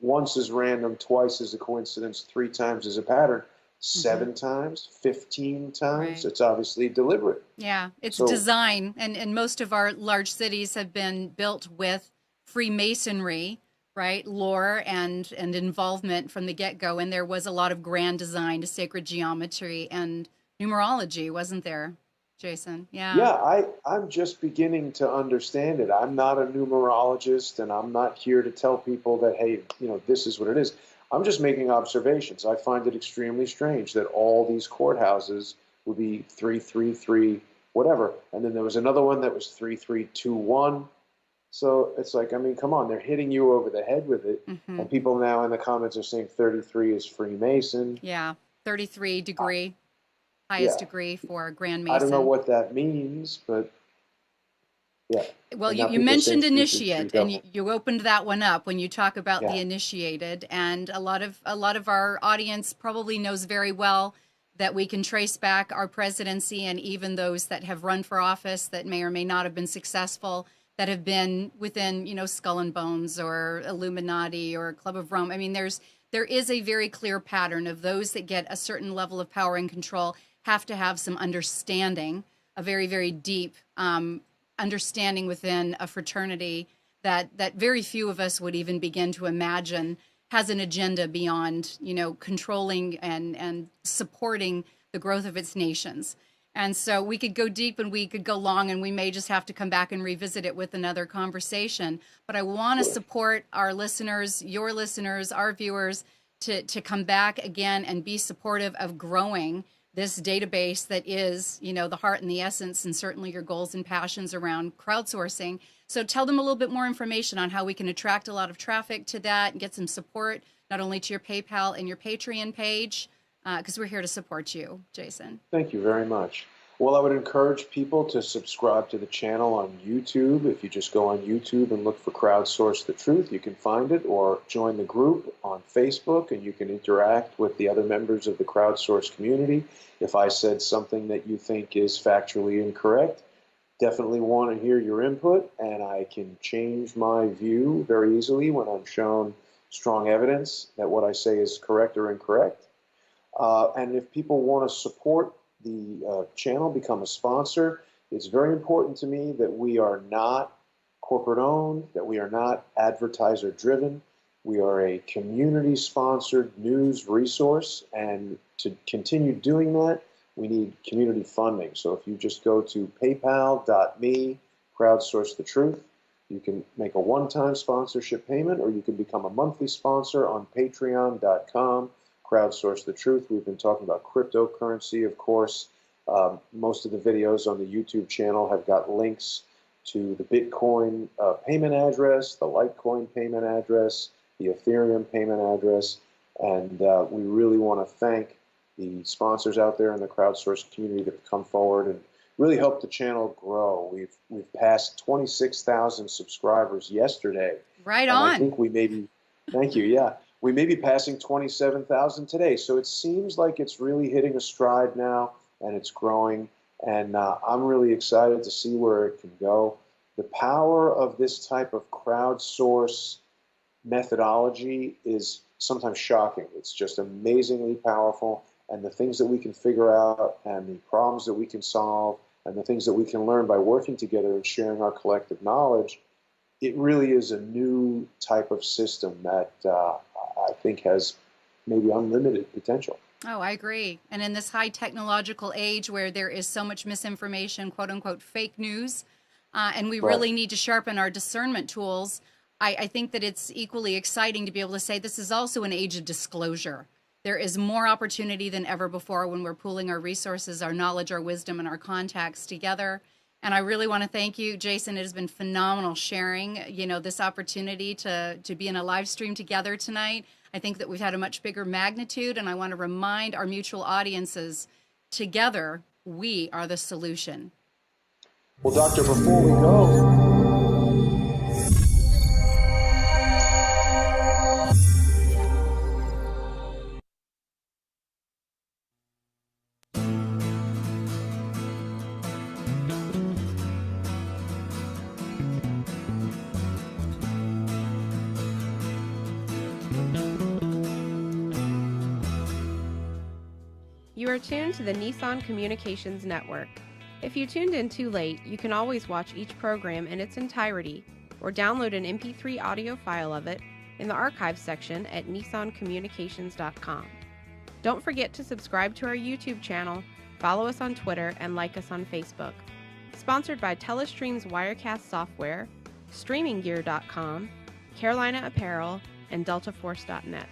once is random, twice is a coincidence, three times is a pattern, Hmm. 7 times, 15 times, Right. it's obviously deliberate. Yeah, it's So design, and most of our large cities have been built with Freemasonry, right, lore and involvement from the get go, and there was a lot of grand design to sacred geometry and numerology, wasn't there, Jason? Yeah. yeah, I'm just beginning to understand it. I'm not a numerologist, and I'm not here to tell people that, hey, this is what it is. I'm just making observations. I find it extremely strange that all these courthouses would be 333 whatever, and then there was another one that was 3321. So it's like, I mean, come on, they're hitting you over the head with it, Hmm. and people now in the comments are saying 33 is Freemason. Yeah. 33 Uh, degree, highest yeah, degree for Grand I don't know Mason. what that means, but yeah. Well, And you, now you people are saying mentioned 333 initiate, and you, double. you opened that one up when you talk about the Yeah. initiated, and a lot of our audience probably knows very well that we can trace back our presidency and even those that have run for office that may or may not have been successful, that have been within, Skull and Bones or Illuminati or Club of Rome. I mean, there is a very clear pattern of those that get a certain level of power and control have to have some understanding, a very, very deep understanding within a fraternity that very few of us would even begin to imagine has an agenda beyond controlling and supporting the growth of its nations. And so we could go deep and we could go long, and we may just have to come back and revisit it with another conversation. But I want to Sure. support our listeners, your listeners, our viewers, to come back again and be supportive of growing this database that is, the heart and the essence, and certainly your goals and passions around crowdsourcing. So tell them a little bit more information on how we can attract a lot of traffic to that and get some support, not only to your PayPal and your Patreon page, because we're here to support you, Jason. Thank you very much. Well, I would encourage people to subscribe to the channel on YouTube. If you just go on YouTube and look for Crowdsource the Truth, you can find it, or join the group on Facebook and you can interact with the other members of the Crowdsource community. If I said something that you think is factually incorrect, definitely want to hear your input, and I can change my view very easily when I'm shown strong evidence that what I say is correct or incorrect. And if people want to support the channel, become a sponsor, it's very important to me that we are not corporate owned, that we are not advertiser driven. We are a community sponsored news resource, and to continue doing that, we need community funding. So if you just go to paypal.me, crowdsource the truth, you can make a one-time sponsorship payment, or you can become a monthly sponsor on patreon.com, crowdsource the truth. We've been talking about cryptocurrency, of course. Most of the videos on the YouTube channel have got links to the Bitcoin payment address, the Litecoin payment address, the Ethereum payment address, and we really want to thank the sponsors out there in the crowdsourced community that have come forward and really helped the channel grow. We've passed 26,000 subscribers yesterday, Right and I on. think we may be, thank you, yeah, we may be passing 27,000 today. So it seems like it's really hitting a stride now, and it's growing, and I'm really excited to see where it can go. the power of this type of crowdsource methodology is sometimes shocking. It's just amazingly powerful, and the things that we can figure out and the problems that we can solve and the things that we can learn by working together and sharing our collective knowledge, it really is a new type of system that I think has maybe unlimited potential. Oh, I agree. And in this high technological age where there is so much misinformation, quote unquote, fake news, and we really need to sharpen our discernment tools, I think that it's equally exciting to be able to say this is also an age of disclosure. There is more opportunity than ever before when we're pooling our resources, our knowledge, our wisdom, and our contacts together. And I really want to thank you, Jason. It has been phenomenal sharing, this opportunity to be in a live stream together tonight. I think that we've had a much bigger magnitude, and I want to remind our mutual audiences, together, we are the solution. Well, Doctor, before we go, You are tuned to the Nissan Communications Network. If you tuned in too late, you can always watch each program in its entirety or download an MP3 audio file of it in the archives section at nissancommunications.com. Don't forget to subscribe to our YouTube channel, follow us on Twitter, and like us on Facebook. Sponsored by Telestream's Wirecast software, StreamingGear.com, Carolina Apparel, and DeltaForce.net.